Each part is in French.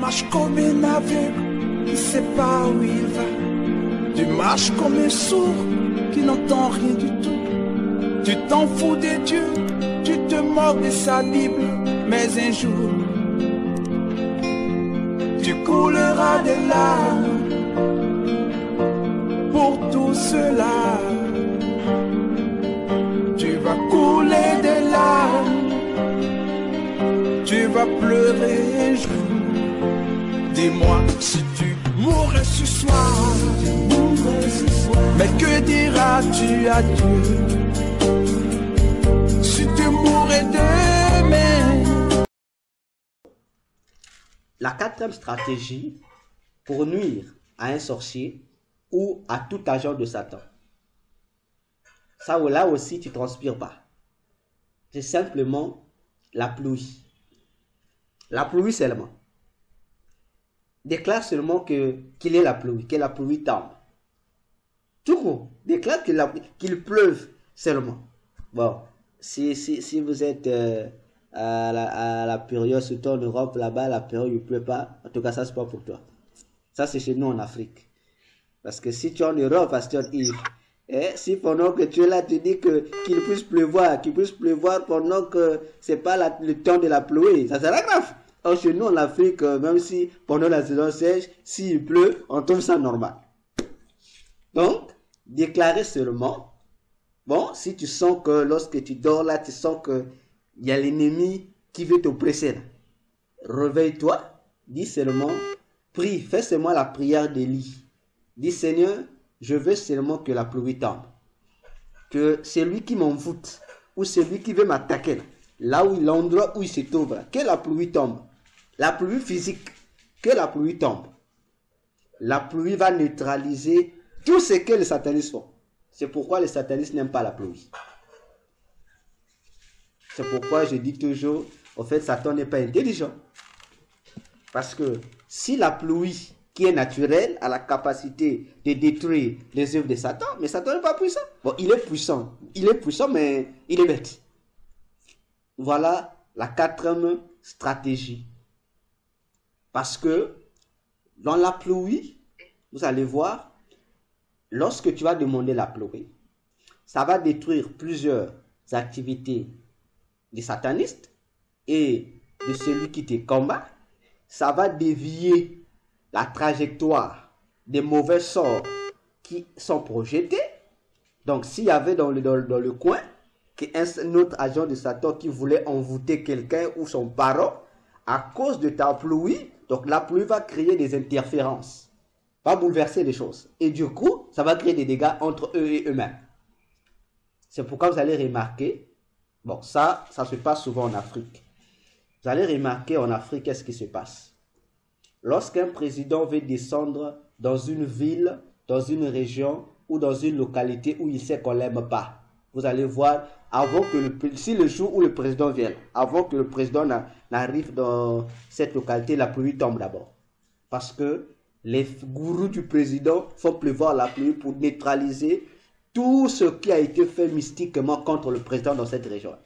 marches comme un aveugle qui ne sait pas où il va. Tu marches comme un sourd qui n'entend rien du tout. Tu t'en fous de Dieu, tu te moques de sa Bible. Mais un jour, tu couleras des larmes pour tout cela. Tu vas couler des larmes, tu vas pleurer un jour. Dis-moi si tu mourrais ce soir, mais que diras-tu à Dieu si tu mourrais demain? La quatrième stratégie pour nuire à un sorcier ou à tout agent de Satan. Ça, là aussi, tu ne transpires pas. C'est simplement la pluie. La pluie seulement. Déclare seulement qu'il est la pluie, que la pluie tombe. Tout court. Déclare qu'il pleuve seulement. Bon, si vous êtes à la période, surtout en Europe, là-bas, la période où il ne pleut pas, en tout cas, ça, c'est pas pour toi. Ça, c'est chez nous en Afrique. Parce que si tu es en Europe, parce que tu es si pendant que tu es là, tu dis qu'il puisse pleuvoir pendant que c'est pas le temps de la pluie, ça sera grave. Or, chez nous en Afrique, même si pendant la saison sèche, s'il pleut, on trouve ça normal. Donc, déclarer seulement, bon, si tu sens que lorsque tu dors là, tu sens qu'il y a l'ennemi qui veut t'oppresser, réveille-toi, dis seulement, prie, fais seulement la prière d'Élie. Dis Seigneur, je veux seulement que la pluie tombe. Que celui qui m'envoûte ou celui qui veut m'attaquer, là où l'endroit où il se trouve, là, que la pluie tombe. La pluie physique, que la pluie tombe. La pluie va neutraliser tout ce que les satanistes font. C'est pourquoi les satanistes n'aiment pas la pluie. C'est pourquoi je dis toujours, en fait, Satan n'est pas intelligent. Parce que si la pluie qui est naturelle a la capacité de détruire les œuvres de Satan, mais Satan n'est pas puissant. Bon, il est puissant, mais il est bête. Voilà la quatrième stratégie. Parce que dans la pluie, vous allez voir, lorsque tu vas demander la pluie, ça va détruire plusieurs activités des satanistes et de celui qui te combat. Ça va dévier la trajectoire des mauvais sorts qui sont projetés. Donc, s'il y avait dans le coin un autre agent de Satan qui voulait envoûter quelqu'un ou son parent, à cause de ta pluie, donc la pluie va créer des interférences, va bouleverser les choses. Et du coup, ça va créer des dégâts entre eux et eux-mêmes. C'est pourquoi vous allez remarquer, bon, ça se passe souvent en Afrique. Vous allez remarquer en Afrique, qu'est-ce qui se passe? Lorsqu'un président veut descendre dans une ville, dans une région ou dans une localité où il sait qu'on ne l'aime pas, vous allez voir, avant que si le jour où le président vient, avant que le président n'arrive dans cette localité, la pluie tombe d'abord. Parce que les gourous du président font pleuvoir la pluie pour neutraliser tout ce qui a été fait mystiquement contre le président dans cette région.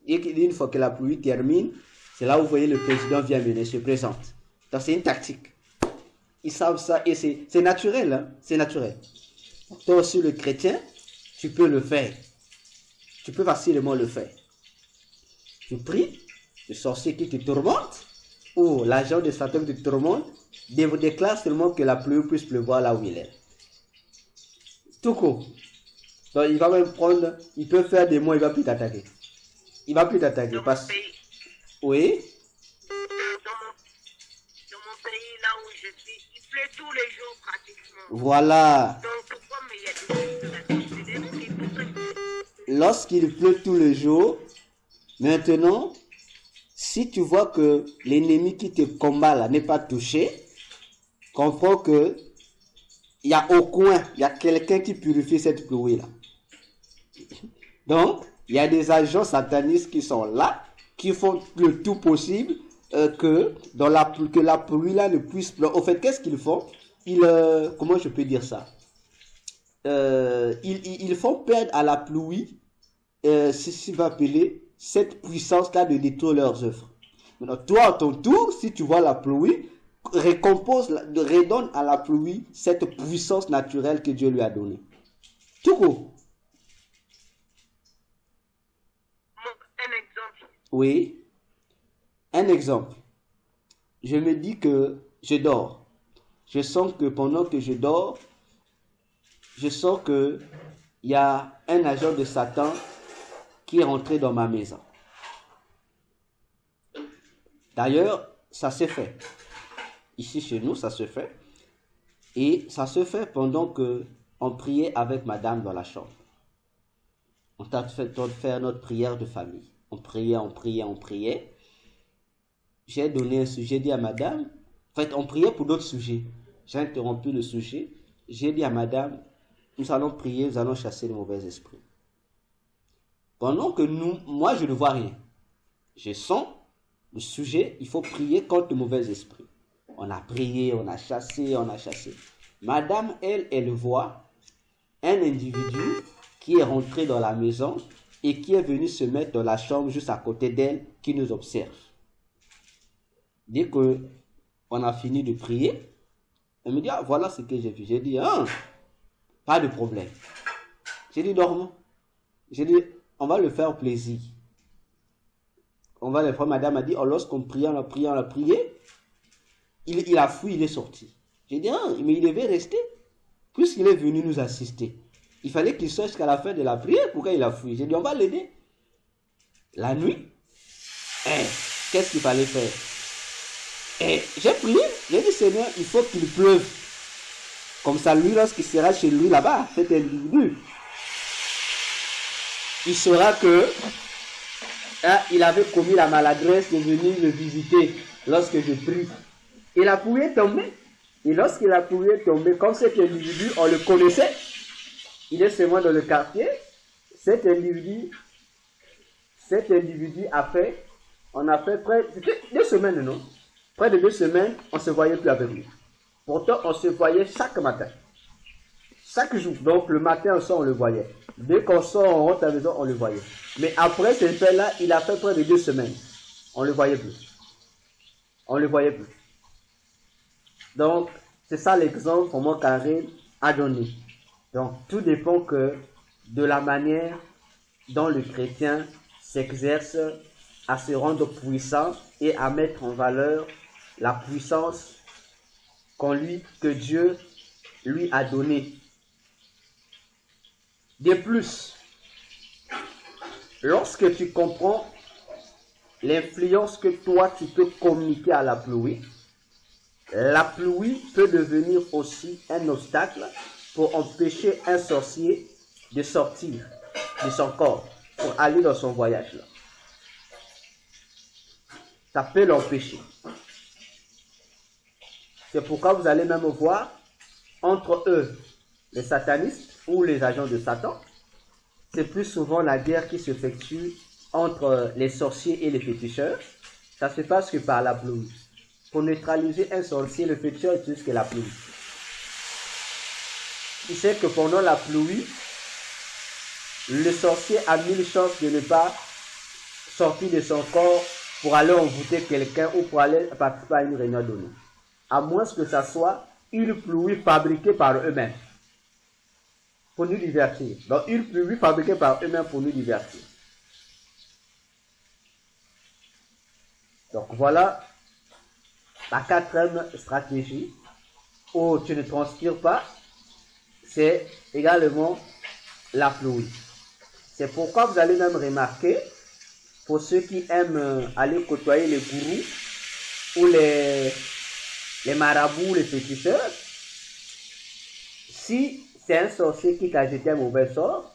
Et une fois que la pluie termine, c'est là où vous voyez le président vient venir, se présente. Donc c'est une tactique. Ils savent ça et c'est naturel. Hein? C'est naturel. Toi aussi le chrétien, tu peux le faire. Tu peux facilement le faire. Tu pries, le sorcier qui te tourmente, ou l'agent de Satan qui te tourmente, déclare seulement que la pluie puisse pleuvoir là où il est. Tout court. Donc il va même prendre, il peut faire des mois, il ne va plus t'attaquer. Il ne va plus t'attaquer. Parce... Oui. Dans mon pays, là où je suis, il pleut tous les jours pratiquement. Voilà. Donc, comme il y a des lorsqu'il pleut tous les jours, maintenant, si tu vois que l'ennemi qui te combat là n'est pas touché, comprends que il y a au coin, il y a quelqu'un qui purifie cette pluie là. Donc, il y a des agents satanistes qui sont là, qui font le tout possible que la pluie là ne puisse pleuvoir. Au fait, qu'est-ce qu'ils font? Comment je peux dire ça? Ils font perdre à la pluie, si va appeler, cette puissance-là de détruire leurs œuvres. Maintenant, toi, à ton tour, si tu vois la pluie, redonne à la pluie cette puissance naturelle que Dieu lui a donnée. Tout court. Un exemple. Oui. Un exemple. Je me dis que je dors. Je sens que pendant que je dors, je sens que il y a un agent de Satan qui est rentré dans ma maison. D'ailleurs, ça s'est fait. Ici chez nous, ça se fait. Et ça se fait pendant que on priait avec madame dans la chambre. On t'a fait faire notre prière de famille. On priait. J'ai donné un sujet, dit à madame. En fait, on priait pour d'autres sujets. J'ai interrompu le sujet. J'ai dit à madame, nous allons prier, nous allons chasser le mauvais esprit. Pendant que moi je ne vois rien. Je sens le sujet, il faut prier contre le mauvais esprit. On a prié, on a chassé. Madame, elle voit un individu qui est rentré dans la maison et qui est venu se mettre dans la chambre juste à côté d'elle, qui nous observe. Dès que on a fini de prier, elle me dit, ah, voilà ce que j'ai vu. J'ai dit, ah, pas de problème. J'ai dit, dormons. J'ai dit, on va le faire plaisir. On va le faire. Madame a dit, oh, lorsqu'on priait, on a prié, il a fui, il est sorti. J'ai dit, ah, mais il devait rester, puisqu'il est venu nous assister. Il fallait qu'il soit jusqu'à la fin de la prière. Pourquoi il a fui? J'ai dit, on va l'aider. La nuit, qu'est-ce qu'il fallait faire? J'ai prié. J'ai dit, Seigneur, il faut qu'il pleuve. Comme ça, lui, lorsqu'il sera chez lui là-bas, cet individu, il saura que il avait commis la maladresse de venir me visiter lorsque je prie. Et la pluie est tombée. Et lorsque la pluie est tombée, comme cet individu, on le connaissait, il est seulement dans le quartier, cet individu on a fait près de 2 semaines, non? Près de 2 semaines, on ne se voyait plus avec lui. Pourtant, on se voyait chaque matin. Chaque jour. Donc, le matin, on sort, on le voyait. Dès qu'on sort, on rentre à la maison, on le voyait. Mais après ce fait-là, il a fait près de 2 semaines. On ne le voyait plus. Donc, c'est ça l'exemple pour moi qu'Aaron a donné. Donc, tout dépend que de la manière dont le chrétien s'exerce à se rendre puissant et à mettre en valeur la puissance que Dieu lui a donnée. De plus, lorsque tu comprends l'influence que toi tu peux communiquer à la pluie peut devenir aussi un obstacle pour empêcher un sorcier de sortir de son corps pour aller dans son voyage là. Ça peut l'empêcher. C'est pourquoi vous allez même voir entre eux, les satanistes ou les agents de Satan, c'est plus souvent la guerre qui s'effectue entre les sorciers et les féticheurs. Ça se passe que par la pluie. Pour neutraliser un sorcier, le féticheur utilise que la pluie. Il sait que pendant la pluie, le sorcier a 1000 chances de ne pas sortir de son corps pour aller envoûter quelqu'un ou pour aller participer à une réunion donnée. À moins que ça soit une pluie fabriquée par eux-mêmes pour nous divertir. Donc une pluie fabriquée par eux-mêmes pour nous divertir. Donc voilà la 4e stratégie où tu ne transpires pas, c'est également la pluie. C'est pourquoi vous allez même remarquer, pour ceux qui aiment aller côtoyer les gourous ou les marabouts, les féticheurs, si c'est un sorcier qui t'a jeté un mauvais sort,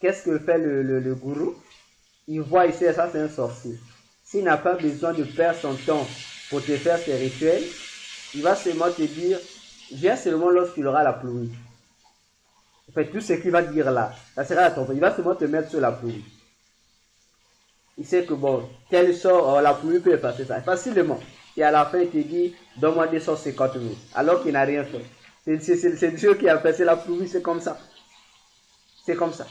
qu'est-ce que fait le gourou? Il voit ici, ça c'est un sorcier. S'il n'a pas besoin de perdre son temps pour te faire ses rituels, il va seulement te dire, viens seulement lorsqu'il aura la pluie. En fait, tout ce qu'il va dire là, ça sera à ton fait. Il va seulement te mettre sur la pluie. Il sait que bon, tel sort, la pluie peut passer ça facilement. Et à la fin, il te dit, donne-moi 250 000. Alors qu'il n'a rien fait. C'est Dieu qui a fait, c'est la pluie, c'est comme ça. C'est comme ça.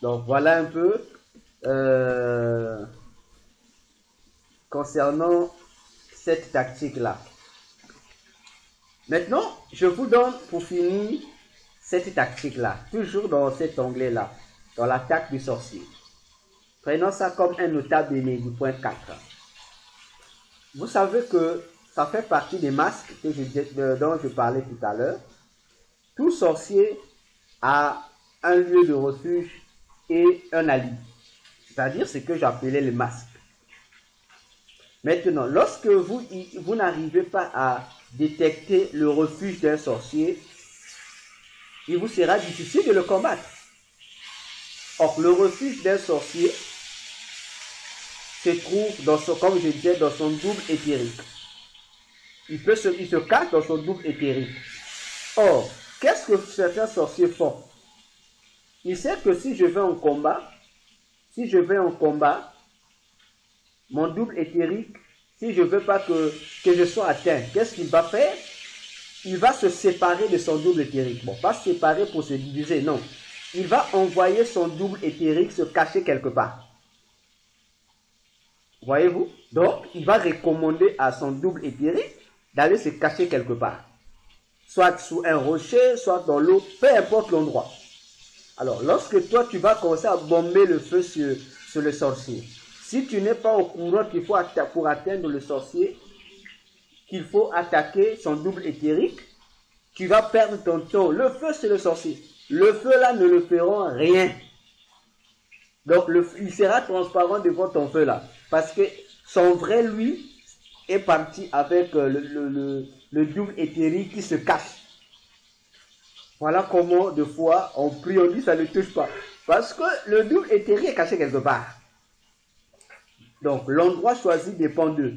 Donc voilà un peu concernant cette tactique-là. Maintenant, je vous donne pour finir cette tactique-là, toujours dans cet onglet-là, dans l'attaque du sorcier. Prenons ça comme un notable du point 4. Vous savez que ça fait partie des masques dont je parlais tout à l'heure. Tout sorcier a un lieu de refuge et un alibi. C'est-à-dire ce que j'appelais les masques. Maintenant, lorsque vous n'arrivez pas à détecter le refuge d'un sorcier, il vous sera difficile de le combattre. Or, le refuge d'un sorcier se trouve dans son, comme je disais, dans son double éthérique. Il se cache dans son double éthérique. Or, qu'est-ce que certains sorciers font? Il sait que si je vais en combat, mon double éthérique, si je ne veux pas que je sois atteint, qu'est-ce qu'il va faire? Il va se séparer de son double éthérique. Bon, pas se séparer pour se diviser, non. Il va envoyer son double éthérique se cacher quelque part. Voyez-vous? Donc, il va recommander à son double éthérique d'aller se cacher quelque part. Soit sous un rocher, soit dans l'eau, peu importe l'endroit. Alors, lorsque toi, tu vas commencer à bomber le feu sur le sorcier, si tu n'es pas au courant qu'il faut, pour atteindre le sorcier, qu'il faut attaquer son double éthérique, tu vas perdre ton temps. Le feu, c'est le sorcier. Le feu, là, ne le feront rien. Donc, il sera transparent devant ton feu, là. Parce que son vrai, lui, est parti avec le double éthérique qui se cache. Voilà comment, de fois, on prie, on dit, ça ne touche pas. Parce que le double éthérique est caché quelque part. Donc, l'endroit choisi dépend d'eux.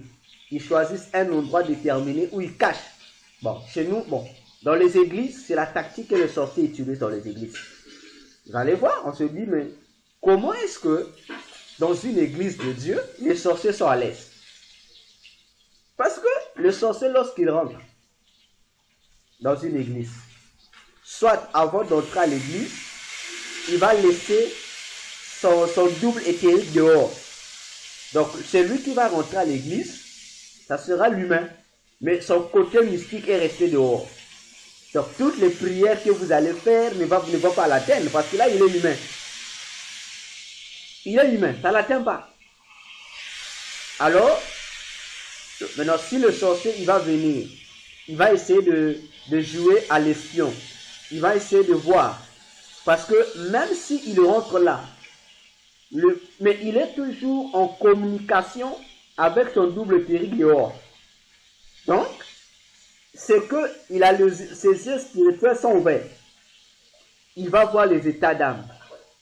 Ils choisissent un endroit déterminé où ils cachent. Bon, chez nous, bon, dans les églises, c'est la tactique que les sorciers utilisent dans les églises. Vous allez voir, on se dit, mais comment est-ce que dans une église de Dieu, les sorciers sont à l'aise? Parce que le sorcier, lorsqu'il rentre dans une église, soit avant d'entrer à l'église, il va laisser son double éthérique dehors. Donc, celui qui va rentrer à l'église, ça sera l'humain. Mais son côté mystique est resté dehors. Donc, toutes les prières que vous allez faire ne vont pas l'atteindre. Parce que là, il est humain. Il est humain, ça ne l'atteint pas. Alors, maintenant, si le sorcier, il va venir, il va essayer de jouer à l'espion. Il va essayer de voir. Parce que même s'il rentre là, mais il est toujours en communication avec son double éthérique dehors. Donc, c'est que ses yeux spirituels sont ouverts. Il va voir les états d'âme.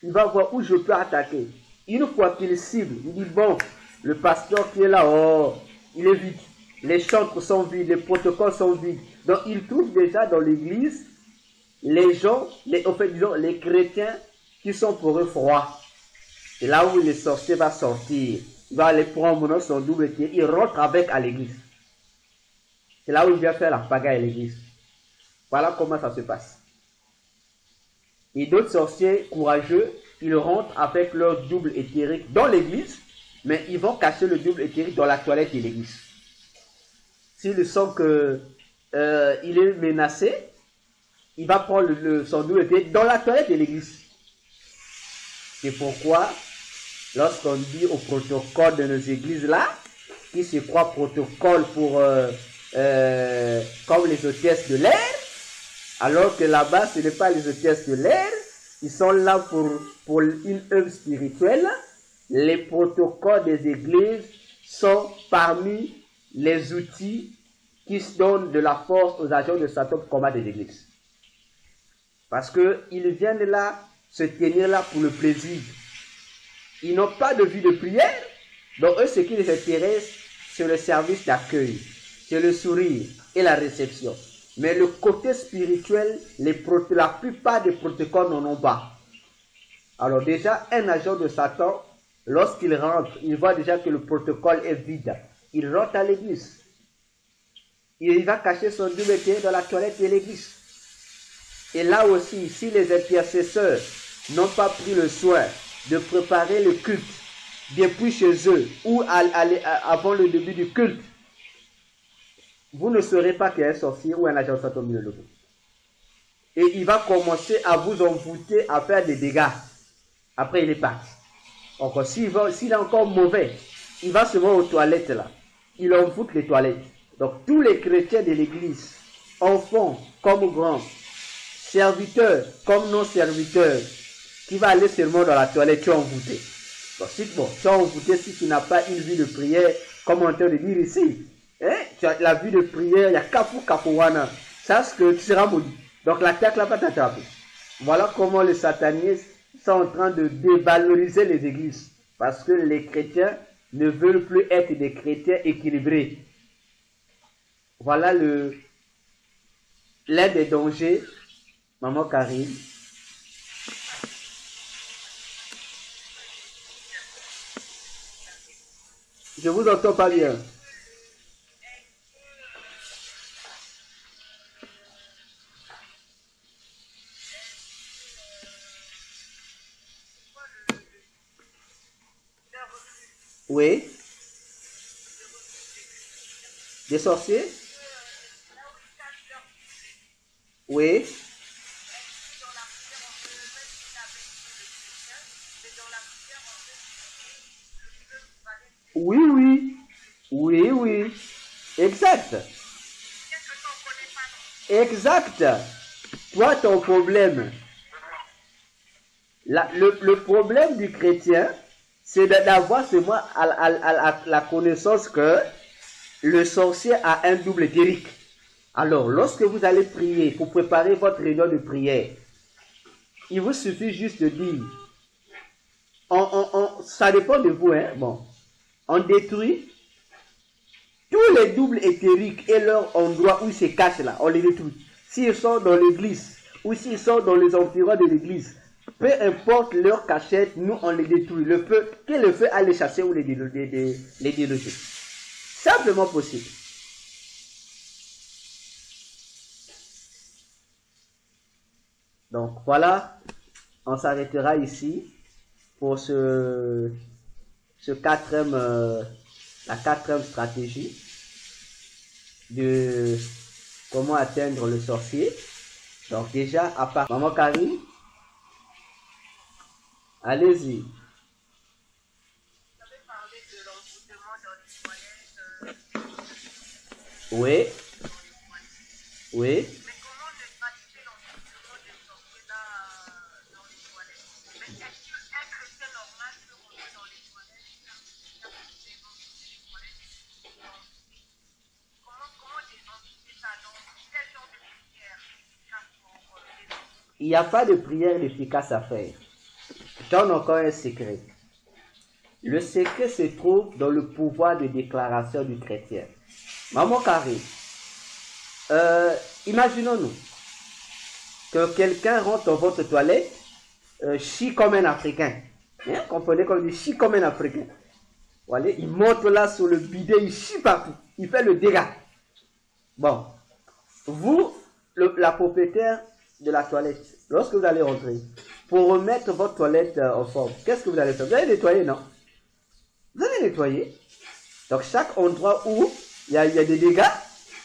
Il va voir où je peux attaquer. Une fois qu'il cible, il dit, bon, le pasteur qui est là, oh, il est vide. Les chantres sont vides, les protocoles sont vides. Donc, il trouve déjà dans l'église les gens, disons, les chrétiens qui sont pour eux froids. C'est là où le sorcier va sortir. Il va aller prendre son double éthérique. Il rentre avec à l'église. C'est là où il vient faire la pagaille à l'église. Voilà comment ça se passe. Et d'autres sorciers courageux, ils rentrent avec leur double éthérique dans l'église, mais ils vont cacher le double éthérique dans la toilette de l'église. S'ils sentent qu'il est menacé, il va prendre son double éthérique dans la toilette de l'église. C'est pourquoi, lorsqu'on dit au protocole de nos églises-là, qui se croient protocole pour, comme les hôtesses de l'air, alors que là-bas, ce n'est pas les hôtesses de l'air, ils sont là pour une œuvre spirituelle. Les protocoles des églises sont parmi les outils qui donnent de la force aux agents de Satan pour combattre les églises. Parce qu'ils viennent là, se tenir là pour le plaisir. Ils n'ont pas de vie de prière. Donc eux, ce qui les intéresse, c'est le service d'accueil, c'est le sourire et la réception. Mais le côté spirituel, la plupart des protocoles n'en ont pas. Alors déjà, un agent de Satan, lorsqu'il rentre, il voit déjà que le protocole est vide. Il rentre à l'église. Il va cacher son double éthérique dans la toilette de l'église. Et là aussi, si les intercesseurs n'ont pas pris le soin de préparer le culte, depuis chez eux ou avant le début du culte, vous ne saurez pas qu'il y a un sorcier ou un agent de Satan au milieu de vous. Et il va commencer à vous envoûter, à faire des dégâts. Après, il est parti. Encore, s'il est encore mauvais, il va se voir aux toilettes là. Il envoûte les toilettes. Donc, tous les chrétiens de l'église, enfants comme grands, serviteurs comme non-serviteurs, qui va aller seulement dans la toilette, tu es envoûté. Donc, tu es envoûté si tu n'as pas une vie de prière, comme on est en train de dire ici. Hein? Tu as la vie de prière, il y a Kafu Kapuwana. Sache que tu seras maudit. Donc, la terre ne va pas t'attraper. Voilà comment les satanistes sont en train de dévaloriser les églises. Parce que les chrétiens ne veulent plus être des chrétiens équilibrés. Voilà l'un des dangers, Maman Karine. Je vous entends pas bien. Oui. Des sorciers? Oui. Oui, oui. Oui, oui. Exact. Exact. Toi, ton problème. Le problème du chrétien, c'est d'avoir seulement la connaissance que le sorcier a un double éthérique. Alors, lorsque vous allez prier, pour préparer votre réunion de prière, il vous suffit juste de dire, ça dépend de vous, hein, bon, on détruit tous les doubles éthériques et leur endroit où ils se cachent là, on les détruit. S'ils sont dans l'église, ou s'ils sont dans les environs de l'église, peu importe leur cachette, nous on les détruit. Le feu, que le feu a les chasser ou les déloger. Simplement possible. Donc voilà, on s'arrêtera ici pour la quatrième stratégie de comment atteindre le sorcier. Donc déjà, à part Maman Karine, allez-y. Vous avez parlé de l'envoûtement dans les toilettes. Oui. Oui. Mais comment ne pratiquer l'envoûtement des sorciers là dans les toilettes? Mais est-ce qu'un chrétien normal peut rentrer dans les toilettes? Comment désenvoûter ça? Donc, quel genre de prière pour désenvoûter? Il n'y a pas de prière efficace à faire. Je donne encore un secret. Le secret se trouve dans le pouvoir de déclaration du chrétien. Maman Karine, imaginons-nous que quelqu'un rentre dans votre toilette, chie comme un Africain. Hein? Comprenez comme il dit chie comme un Africain. Voilà, il monte là sur le bidet, il chie partout. Il fait le dégât. Bon, vous, la propriétaire de la toilette, lorsque vous allez rentrer, pour remettre votre toilette en forme, qu'est-ce que vous allez faire? Vous allez nettoyer, non? Vous allez nettoyer. Donc, chaque endroit où il y a des dégâts,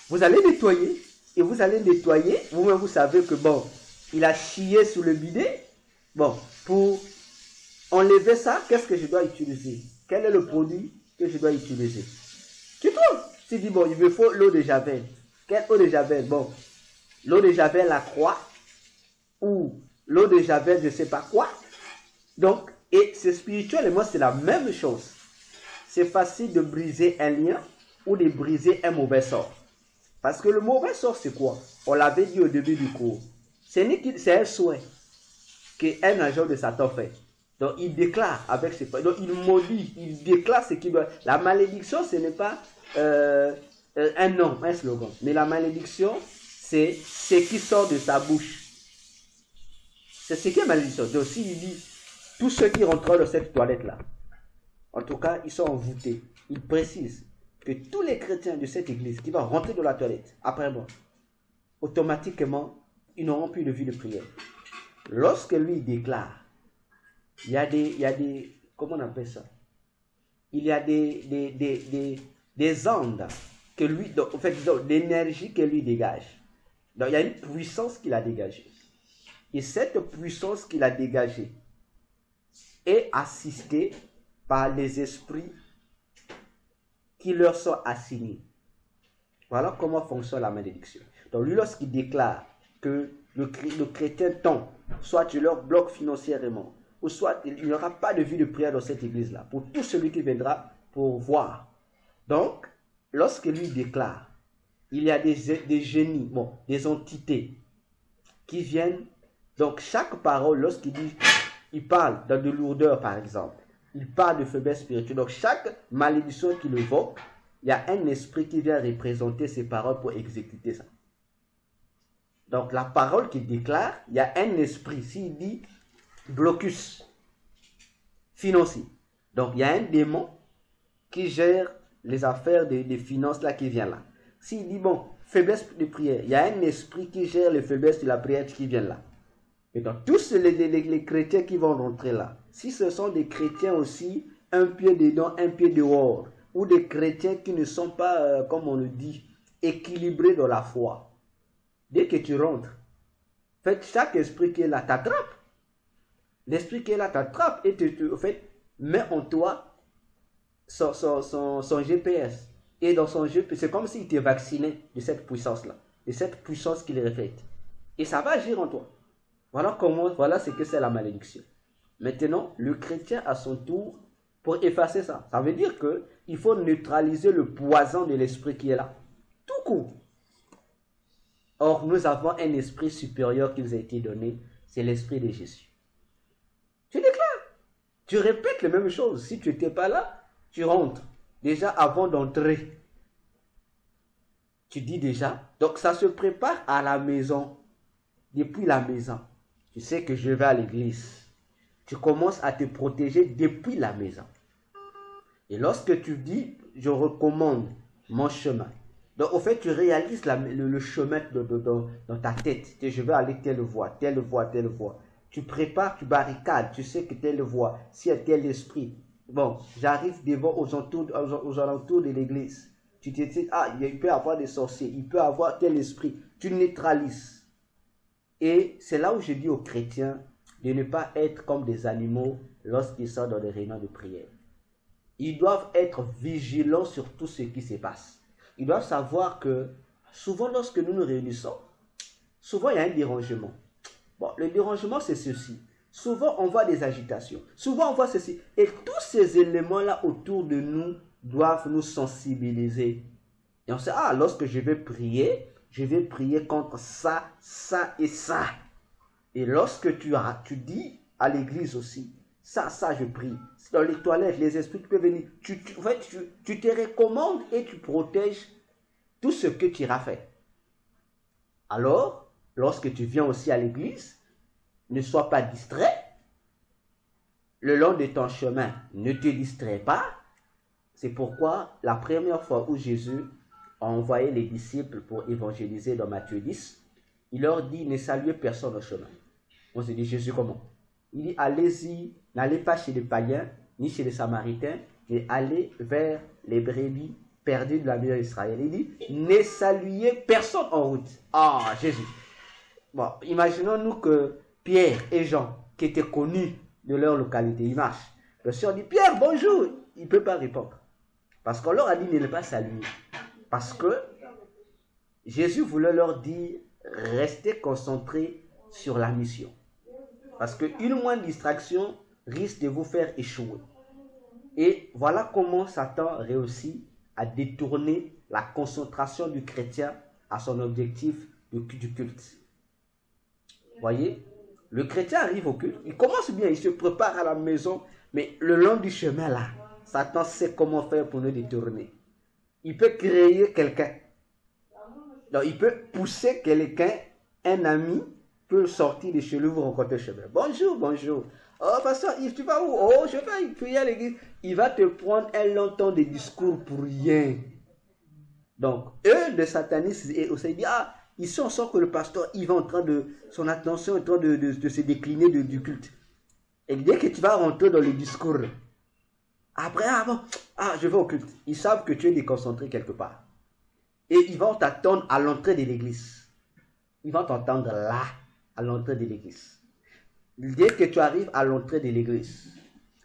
vous allez nettoyer. Et vous allez nettoyer. Vous-même, vous savez que, bon, il a chié sous le bidet. Bon, pour enlever ça, qu'est-ce que je dois utiliser? Quel est le produit que je dois utiliser? Tu trouves? Tu dis, bon, il me faut l'eau de Javel. Quelle eau de Javel? Bon, l'eau de Javel à croix ou l'eau de Javel je ne sais pas quoi. Donc, et c'est spirituellement, c'est la même chose. C'est facile de briser un lien ou de briser un mauvais sort. Parce que le mauvais sort, c'est quoi? On l'avait dit au début du cours. C'est un souhait qu'un agent de Satan fait. Donc, il déclare avec ses paroles. Donc, il maudit, il déclare ce qu'il doit. La malédiction, ce n'est pas un nom, un slogan. Mais la malédiction, c'est ce qui sort de sa bouche. C'est ce qui est malédiction. Donc, s'il dit, tous ceux qui rentrent dans cette toilette-là, en tout cas, ils sont envoûtés. Il précise que tous les chrétiens de cette église qui vont rentrer dans la toilette, après moi, automatiquement, ils n'auront plus de vie de prière. Lorsque lui déclare, il y a des, comment on appelle ça? il y a des ondes que lui, donc, en fait, d'énergie que lui dégage. Donc, il y a une puissance qu'il a dégagée. Et cette puissance qu'il a dégagée est assistée par les esprits qui leur sont assignés. Voilà comment fonctionne la malédiction. Donc, lui, lorsqu'il déclare que le chrétien tombe, soit tu leur bloques financièrement, ou soit il n'y aura pas de vie de prière dans cette église-là, pour tout celui qui viendra pour voir. Donc, lorsque lui déclare, il y a des génies, bon, des entités qui viennent. Donc, chaque parole, lorsqu'il dit, il parle de lourdeur, par exemple, il parle de faiblesse spirituelle. Donc, chaque malédiction qu'il évoque, il y a un esprit qui vient représenter ces paroles pour exécuter ça. Donc, la parole qu'il déclare, il y a un esprit. S'il dit blocus financier, donc il y a un démon qui gère les affaires des finances là qui vient là. S'il dit bon, faiblesse de prière, il y a un esprit qui gère les faiblesses de la prière qui vient là. Et donc, tous les chrétiens qui vont rentrer là, si ce sont des chrétiens aussi, un pied dedans, un pied dehors, ou des chrétiens qui ne sont pas, comme on le dit, équilibrés dans la foi, dès que tu rentres, en fait, chaque esprit qui est là t'attrape. L'esprit qui est là t'attrape et en fait, met en toi son GPS. Et dans son GPS, c'est comme s'il t'est vacciné de cette puissance-là, de cette puissance qu'il reflète. Et ça va agir en toi. Voilà ce que c'est la malédiction. Maintenant, le chrétien à son tour, pour effacer ça, ça veut dire qu'il faut neutraliser le poison de l'esprit qui est là. Tout court. Or, nous avons un esprit supérieur qui nous a été donné, c'est l'esprit de Jésus. Tu déclares, tu répètes les mêmes choses. Si tu n'étais pas là, tu rentres. Déjà, avant d'entrer, tu dis déjà, donc ça se prépare à la maison. Depuis la maison, tu sais que je vais à l'église. Tu commences à te protéger depuis la maison. Et lorsque tu dis, je recommande mon chemin. Donc, au fait, tu réalises le chemin dans ta tête. Je vais aller telle voie, telle voie, telle voie. Tu prépares, tu barricades, tu sais que telle voie, s'il y a tel esprit. Bon, j'arrive devant aux alentours de l'église. Tu te dis, ah, il peut y avoir des sorciers, il peut y avoir tel esprit. Tu neutralises. Et c'est là où je dis aux chrétiens de ne pas être comme des animaux lorsqu'ils sont dans des réunions de prière. Ils doivent être vigilants sur tout ce qui se passe. Ils doivent savoir que souvent lorsque nous nous réunissons, souvent il y a un dérangement. Bon, le dérangement c'est ceci. Souvent on voit des agitations. Souvent on voit ceci. Et tous ces éléments-là autour de nous doivent nous sensibiliser. Et on sait, ah, lorsque je vais prier contre ça, ça et ça. Et lorsque tu dis à l'église aussi, ça je prie. Dans les toilettes, les esprits peuvent venir. Tu te recommandes et tu protèges tout ce que tu as fait. Alors, lorsque tu viens aussi à l'église, ne sois pas distrait. Le long de ton chemin, ne te distrais pas. C'est pourquoi la première fois où Jésus a envoyé les disciples pour évangéliser dans Matthieu 10, il leur dit, ne saluez personne au chemin. On se dit, Jésus comment? Il dit, allez-y, n'allez pas chez les païens, ni chez les samaritains, mais allez vers les brebis perdues de la maison d'Israël. Il dit, ne saluez personne en route. Ah, Jésus. Bon, imaginons-nous que Pierre et Jean, qui étaient connus de leur localité, ils marchent. Le Seigneur dit, Pierre, bonjour. Il ne peut pas répondre. Parce qu'on leur a dit de ne pas saluer. Parce que Jésus voulait leur dire, restez concentrés sur la mission. Parce qu'une moindre distraction risque de vous faire échouer. Et voilà comment Satan réussit à détourner la concentration du chrétien à son objectif du culte. Voyez, le chrétien arrive au culte, il commence bien, il se prépare à la maison, mais le long du chemin là, Satan sait comment faire pour nous détourner. Il peut créer quelqu'un. Donc il peut pousser quelqu'un, un ami, peut sortir de chez lui, vous rencontrer chez lui. Bonjour, bonjour. Oh, pasteur Yves, tu vas où? Oh, je vais prier à l'église. Il va te prendre un long temps de discours pour rien. Donc, eux, de satanistes, et aussi dit, ah, ici on sent que le pasteur Yves est en train de, son attention est en train de se décliner du culte. Et dès que tu vas rentrer dans le discours, Après, ah bon, ah, je vais au culte. Ils savent que tu es déconcentré quelque part. Et ils vont t'attendre à l'entrée de l'église. Ils vont t'entendre là, à l'entrée de l'église. Dès que tu arrives à l'entrée de l'église,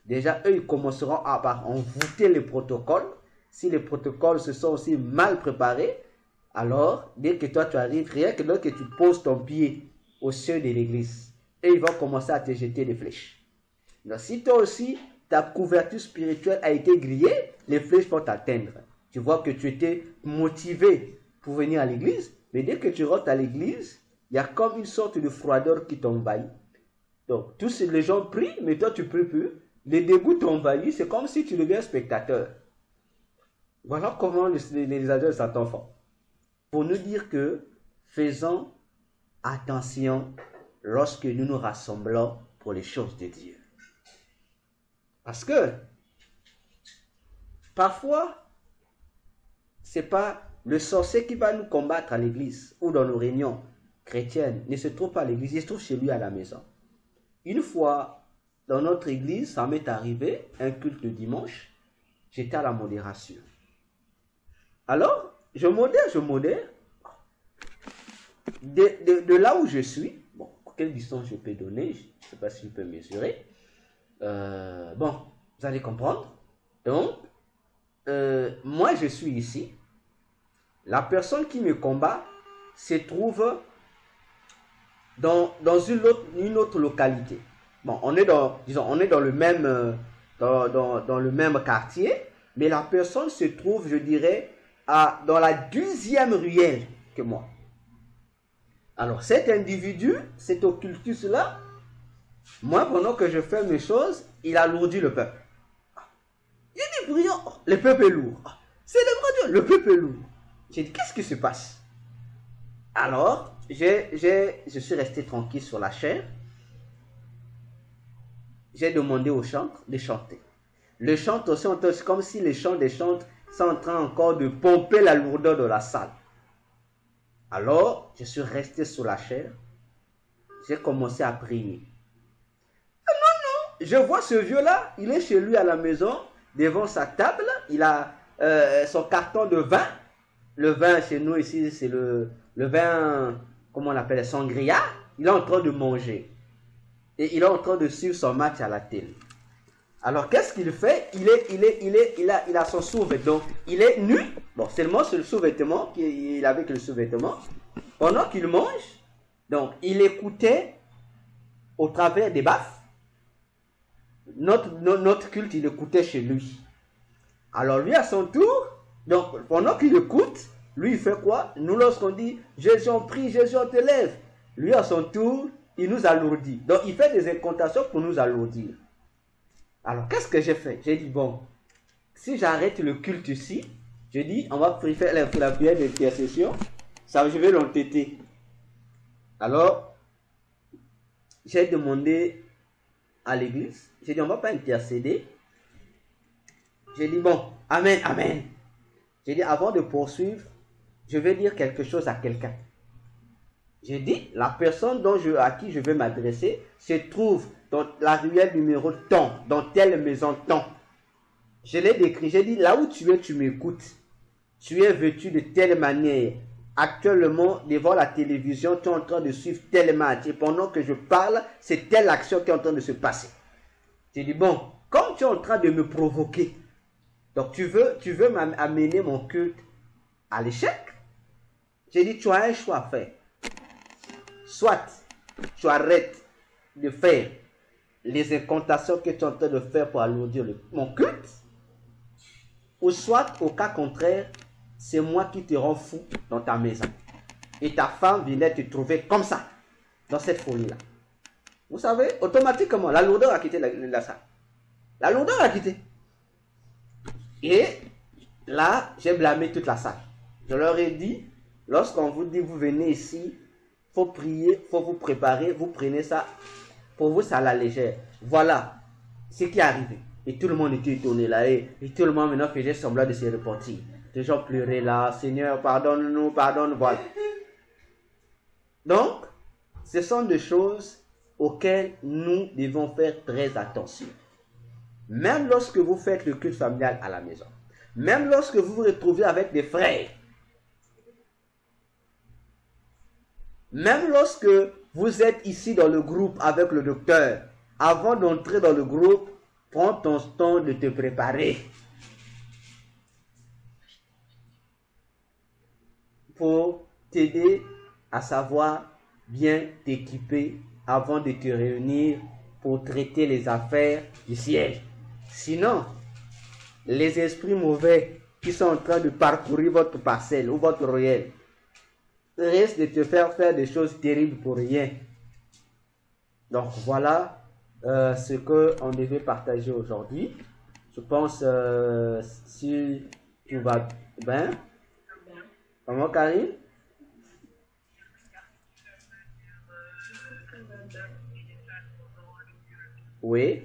déjà, eux, ils commenceront à envoûter les protocoles. Si les protocoles se sont aussi mal préparés, alors, dès que toi, tu arrives, rien que lorsque tu poses ton pied au seuil de l'église, et ils vont commencer à te jeter des flèches. Donc, si toi aussi, ta couverture spirituelle a été grillée, les flèches vont t'atteindre. Tu vois que tu étais motivé pour venir à l'église, mais dès que tu rentres à l'église, il y a comme une sorte de froideur qui t'envahit. Donc, tous les gens prient, mais toi, tu ne pries plus. Les dégoûts t'envahissent, c'est comme si tu deviens spectateur. Voilà comment les adultes Satan font. Pour nous dire que faisons attention lorsque nous nous rassemblons pour les choses de Dieu. Parce que parfois, ce n'est pas le sorcier qui va nous combattre à l'église ou dans nos réunions chrétiennes, ne se trouve pas à l'église, il se trouve chez lui à la maison. Une fois, dans notre église, ça m'est arrivé, un culte de dimanche, j'étais à la modération. Alors, je modère. De là où je suis, bon, quelle distance je peux donner, je ne sais pas si je peux mesurer. Bon, vous allez comprendre. Donc, moi je suis ici. La personne qui me combat se trouve dans une autre localité. Bon, on est dans le même, dans le même quartier, mais la personne se trouve, je dirais, dans la 12e ruelle que moi. Alors, cet individu, cet occultus-là, moi, pendant que je fais mes choses, il alourdit le peuple. Il dit, brillant, le peuple est lourd. C'est le Dieu, le peuple est lourd. J'ai dit, qu'est-ce qui se passe? Alors, je suis resté tranquille sur la chaire. J'ai demandé aux chantres de chanter. Le chant aussi, c'est comme si les chants des chantres sont en train encore de pomper la lourdeur de la salle. Alors, je suis resté sur la chaire. J'ai commencé à prier. Je vois ce vieux-là, il est chez lui à la maison, devant sa table, il a son carton de vin. Le vin chez nous ici, c'est le vin, comment on appelle, sangria. Il est en train de manger. Et il est en train de suivre son match à la télé. Alors, qu'est-ce qu'il fait? Il a son sous-vêtement. Il est nu. Bon, seulement sur le sous-vêtement, il avait que le sous-vêtement. Pendant qu'il mange, donc, il écoutait au travers des baffes. Notre culte, il écoutait chez lui. Alors, lui, à son tour, donc, pendant qu'il écoute, lui, il fait quoi? Nous, lorsqu'on dit, Jésus, on prie, Jésus, on te lève. Lui, à son tour, il nous alourdit. Donc, il fait des incantations pour nous alourdir. Alors, qu'est-ce que j'ai fait? J'ai dit, bon, si j'arrête le culte ici, j'ai dit, on va faire la prière d'intercession, ça, je vais l'entêter. Alors, j'ai demandé à l'église, j'ai dit, on ne va pas intercéder. J'ai dit, bon, amen, amen. J'ai dit, avant de poursuivre, je vais dire quelque chose à quelqu'un. J'ai dit, la personne à qui je vais m'adresser se trouve dans la ruelle numéro tant, dans telle maison tant. Je l'ai décrit, j'ai dit, là où tu es, tu m'écoutes. Tu es vêtu de telle manière. Actuellement, devant la télévision, tu es en train de suivre tel match. Et pendant que je parle, c'est telle action qui est en train de se passer. J'ai dit, bon, comme tu es en train de me provoquer, donc tu veux m'amener mon culte à l'échec? J'ai dit, tu as un choix à faire. Soit tu arrêtes de faire les incantations que tu es en train de faire pour alourdir mon culte, ou soit, au cas contraire, c'est moi qui te rends fou dans ta maison. Et ta femme venait te trouver comme ça, dans cette folie-là. Vous savez, automatiquement, la lourdeur a quitté la salle. La lourdeur a quitté. Et là, j'ai blâmé toute la salle. Je leur ai dit, lorsqu'on vous dit, vous venez ici, il faut prier, il faut vous préparer, vous prenez ça, pour vous, c'est à la légère. Voilà ce qui est arrivé. Et tout le monde était étonné là, et tout le monde maintenant faisait semblant de se repentir. Les gens pleuraient là, Seigneur, pardonne-nous, pardonne, voilà. Donc, ce sont des choses auxquelles nous devons faire très attention. Même lorsque vous faites le culte familial à la maison, même lorsque vous vous retrouvez avec des frères, même lorsque vous êtes ici dans le groupe avec le docteur, avant d'entrer dans le groupe, prends ton temps de te préparer pour t'aider à savoir bien t'équiper avant de te réunir pour traiter les affaires du ciel. Sinon, les esprits mauvais qui sont en train de parcourir votre parcelle ou votre ruelle risquent de te faire des choses terribles pour rien. Donc voilà ce qu'on devait partager aujourd'hui. Je pense si tout va bien. Comment, Karine? Oui.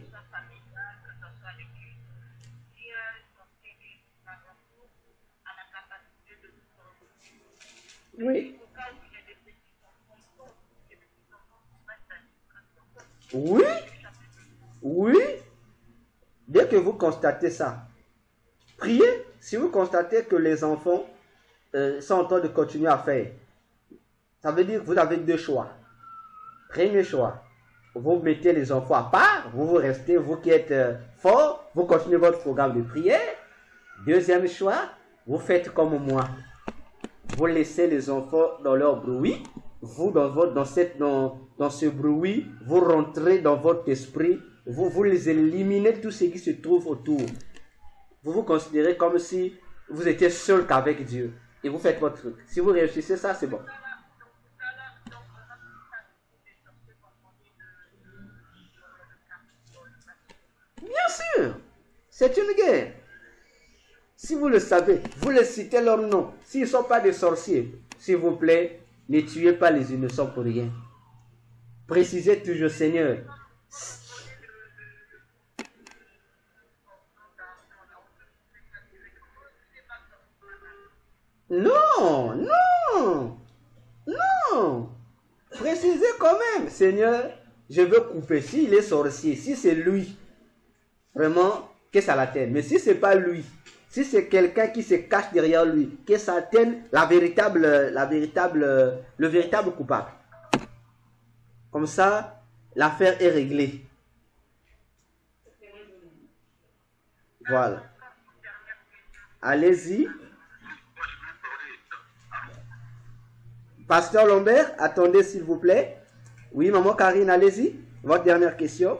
Oui. Oui. Oui. Dès que vous constatez ça, priez. Si vous constatez que les enfants sont en train de continuer à faire, ça veut dire que vous avez deux choix. Premier choix, vous mettez les enfants à part, vous restez, vous qui êtes forts, vous continuez votre programme de prière. Deuxième choix, vous faites comme moi. Vous laissez les enfants dans leur bruit. Vous, dans ce bruit, vous rentrez dans votre esprit. Vous les éliminez tout ce qui se trouve autour. Vous vous considérez comme si vous étiez seul qu'avec Dieu. Et vous faites votre truc. Si vous réussissez ça, c'est bon. Bien sûr, c'est une guerre. Si vous le savez, vous les citez leur nom. S'ils ne sont pas des sorciers, s'il vous plaît, ne tuez pas les innocents pour rien. Précisez toujours, Seigneur. Non, non, non. Précisez quand même, Seigneur, je veux couper. S'il est sorcier, si c'est lui, vraiment, que ça l'atteigne. Mais si ce n'est pas lui, si c'est quelqu'un qui se cache derrière lui, que ça atteigne le véritable coupable. Comme ça, l'affaire est réglée. Voilà. Allez-y. Pasteur Lambert, attendez s'il vous plaît. Oui, maman Karine, allez-y. Votre dernière question.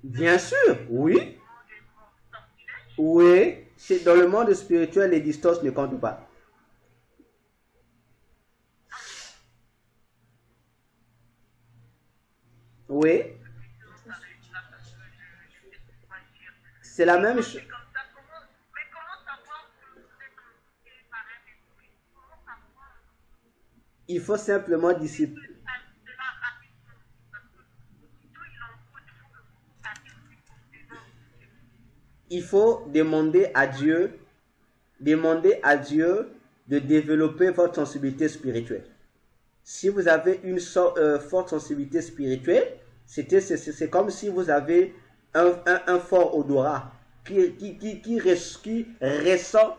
Bien sûr, oui. Oui, c'est dans le monde spirituel, les distances ne comptent pas. Oui. C'est la même chose. Il faut simplement discipliner. Il faut demander à Dieu de développer votre sensibilité spirituelle. Si vous avez une forte sensibilité spirituelle, c'est comme si vous avez un fort odorat qui ressent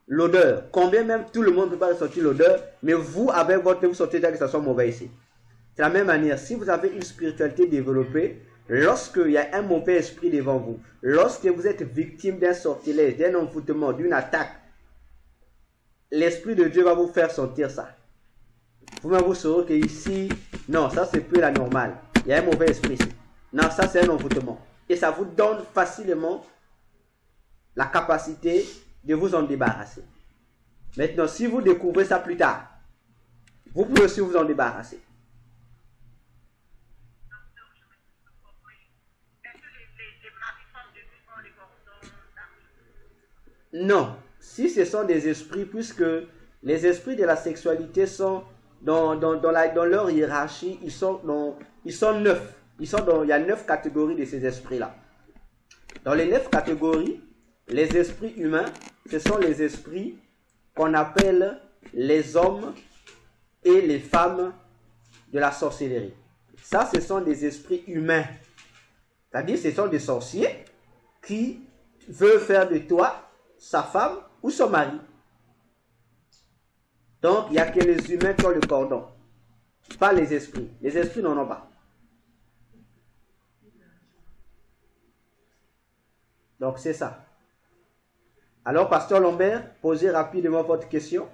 l'odeur. Combien même tout le monde ne peut pas ressentir l'odeur, mais vous, avec votre, vous sentez déjà que ça soit mauvais ici. De la même manière, si vous avez une spiritualité développée, lorsqu'il y a un mauvais esprit devant vous, lorsque vous êtes victime d'un sortilège, d'un envoûtement, d'une attaque, l'Esprit de Dieu va vous faire sentir ça. Vous-même vous saurez que ici, non, ça c'est plus la normale. Il y a un mauvais esprit ici. Non, ça c'est un envoûtement. Et ça vous donne facilement la capacité de vous en débarrasser. Maintenant, si vous découvrez ça plus tard, vous pouvez aussi vous en débarrasser. Non, si ce sont des esprits, puisque les esprits de la sexualité sont dans leur hiérarchie, ils sont 9. Il y a 9 catégories de ces esprits-là. Dans les 9 catégories, les esprits humains, ce sont les esprits qu'on appelle les hommes et les femmes de la sorcellerie. Ça, ce sont des esprits humains. C'est-à-dire, ce sont des sorciers qui veulent faire de toi sa femme ou son mari. Donc, il n'y a que les humains qui ont le cordon, pas les esprits. Les esprits n'en ont pas. Donc, c'est ça. Alors, Pasteur Lambert, posez rapidement votre question.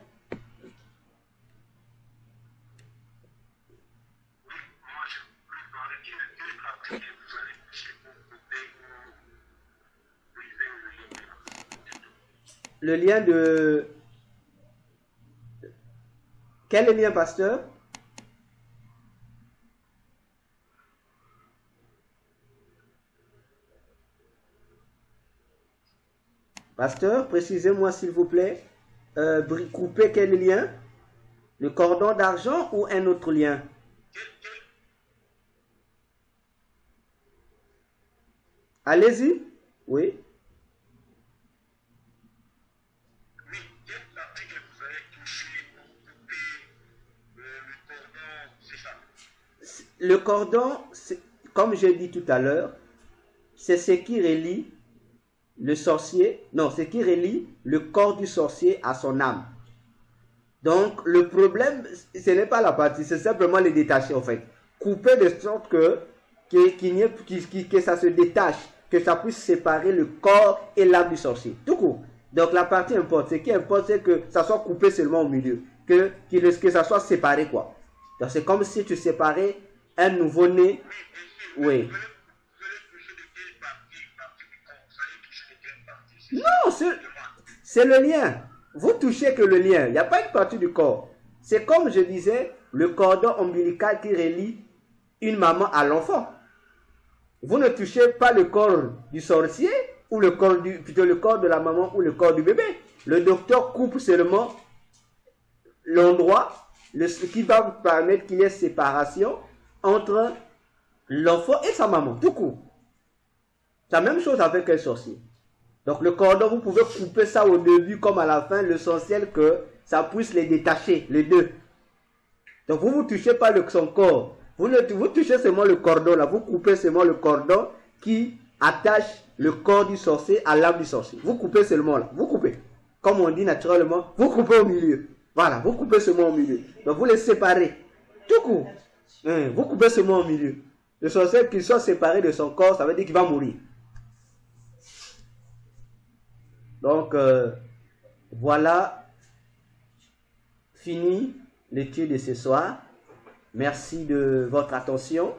Le lien de... Quel est le lien, pasteur? Pasteur, précisez-moi s'il vous plaît. Couper quel lien? Le cordon d'argent ou un autre lien? Allez-y. Oui. Le cordon, comme j'ai dit tout à l'heure, c'est ce qui relie le sorcier, non, ce qui relie le corps du sorcier à son âme. Donc, le problème, ce n'est pas la partie, c'est simplement les détacher, en fait. Couper de sorte que ça se détache, que ça puisse séparer le corps et l'âme du sorcier. Tout court. Donc, la partie importe. Ce qui importe, c'est que ça soit coupé seulement au milieu. Que ça soit séparé, quoi. Donc, c'est comme si tu séparais un nouveau-né. Oui. Non, c'est le lien. Vous touchez que le lien. Il n'y a pas une partie du corps. C'est comme je disais, le cordon ombilical qui relie une maman à l'enfant. Vous ne touchez pas le corps du sorcier ou plutôt le corps de la maman ou le corps du bébé. Le docteur coupe seulement l'endroit qui va vous permettre qu'il y ait séparation entre l'enfant et sa maman. Tout court. C'est la même chose avec un sorcier. Donc le cordon, vous pouvez couper ça au début comme à la fin, l'essentiel que ça puisse les détacher, les deux. Donc vous ne touchez pas son corps. Vous touchez seulement le cordon là. Vous coupez seulement le cordon qui attache le corps du sorcier à l'âme du sorcier. Vous coupez seulement là. Vous coupez. Comme on dit naturellement, vous coupez au milieu. Voilà, vous coupez seulement au milieu. Donc vous les séparez. Tout court. Vous coupez seulement au milieu. Le sorcier qu'il soit séparé de son corps, ça veut dire qu'il va mourir. Donc, voilà, fini l'étude de ce soir. Merci de votre attention.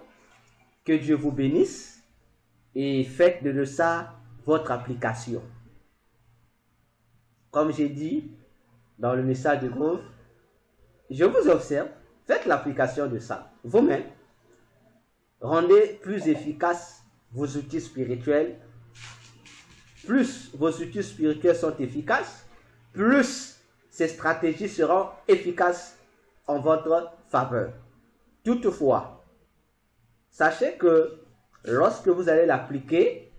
Que Dieu vous bénisse et faites de ça votre application. Comme j'ai dit dans le message de groupe, je vous observe, faites l'application de ça. Vous-même, rendez plus efficaces vos outils spirituels. Plus vos outils spirituels sont efficaces, plus ces stratégies seront efficaces en votre faveur. Toutefois, sachez que lorsque vous allez l'appliquer,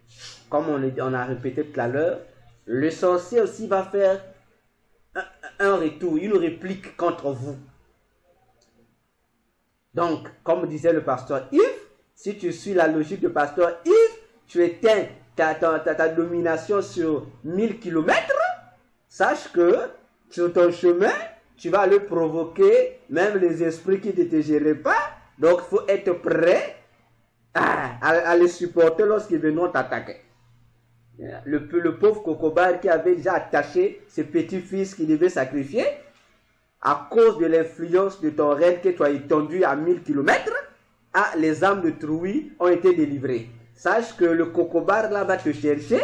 comme on a répété tout à l'heure, le sorcier aussi va faire un retour, une réplique contre vous. Donc, comme disait le pasteur Yves, si tu suis la logique du pasteur Yves, tu éteins ta domination sur 1000 km, sache que sur ton chemin, tu vas aller provoquer même les esprits qui ne te gèrent pas. Donc, il faut être prêt à les supporter lorsqu'ils viendront t'attaquer. Le pauvre Cocobar qui avait déjà attaché ses petits-fils qui devaient sacrifier, à cause de l'influence de ton rêve que tu as étendu à 1000 km, les âmes de Trouy ont été délivrées. Sache que le Cocobar là va te chercher,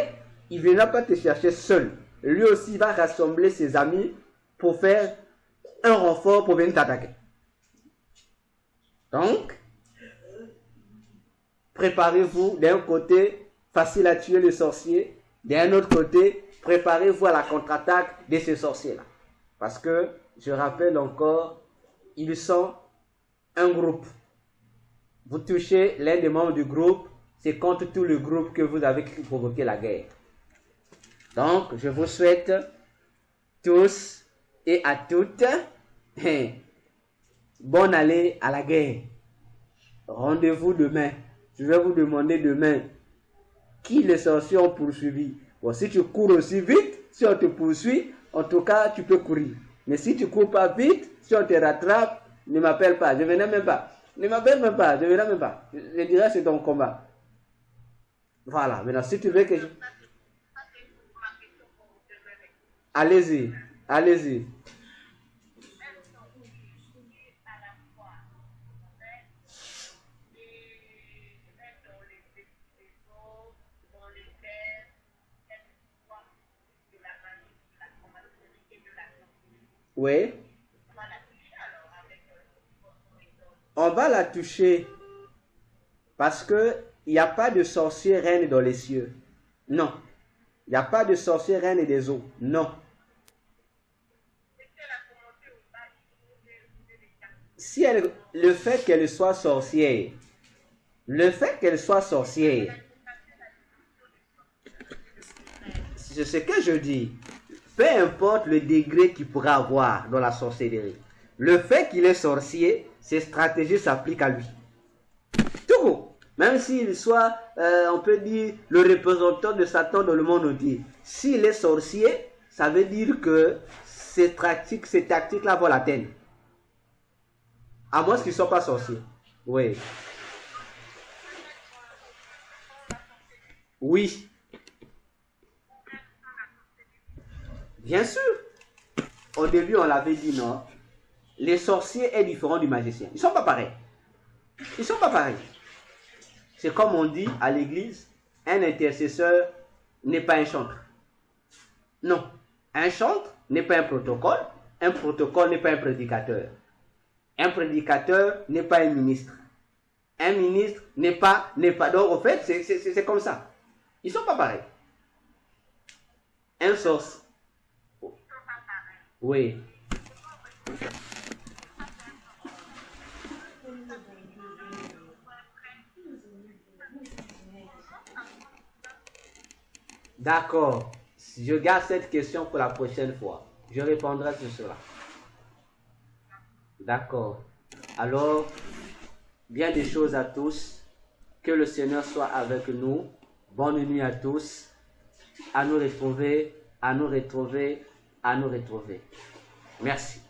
il ne viendra pas te chercher seul. Lui aussi va rassembler ses amis pour faire un renfort pour venir t'attaquer. Donc, préparez-vous d'un côté, facile à tuer le sorcier, d'un autre côté, préparez-vous à la contre-attaque de ces sorciers-là. Parce que, je rappelle encore, ils sont un groupe. Vous touchez l'un des membres du groupe, c'est contre tout le groupe que vous avez provoqué la guerre. Donc, je vous souhaite tous et à toutes, bonne allée à la guerre. Rendez-vous demain. Je vais vous demander demain qui les sorciers ont poursuivi. Bon, si tu cours aussi vite, si on te poursuit, en tout cas, tu peux courir. Mais si tu cours pas vite, si on te rattrape, ne m'appelle pas, je ne viendrai même pas. Ne m'appelle même pas, je ne viendrai même pas. Je dirais c'est ton combat. Voilà, maintenant si tu veux que je... Allez-y, allez-y. Oui. On va la toucher parce que il n'y a pas de sorcier reine dans les cieux. Non. Il n'y a pas de sorcier reine des eaux. Non. Si elle, le fait qu'elle soit sorcière, c'est ce que je dis. Peu importe le degré qu'il pourra avoir dans la sorcellerie. Le fait qu'il est sorcier, ses stratégies s'appliquent à lui. Tout court. Même s'il soit, on peut dire, le représentant de Satan dans le monde entier. S'il est sorcier, ça veut dire que ces tactiques-là vont l'atteindre. À moins qu'ils ne soient pas sorciers. Oui. Oui. Bien sûr. Au début, on l'avait dit, non. Les sorciers sont différents du magicien. Ils ne sont pas pareils. Ils ne sont pas pareils. C'est comme on dit à l'église, un intercesseur n'est pas un chantre. Non. Un chantre n'est pas un protocole n'est pas un prédicateur. Un prédicateur n'est pas un ministre. Un ministre n'est pas. Donc, en fait, c'est comme ça. Ils ne sont pas pareils. Un sorcier. Oui. D'accord. Je garde cette question pour la prochaine fois. Je répondrai sur cela. D'accord. Alors, bien des choses à tous. Que le Seigneur soit avec nous. Bonne nuit à tous. À nous retrouver, à nous retrouver, à nous retrouver. Merci.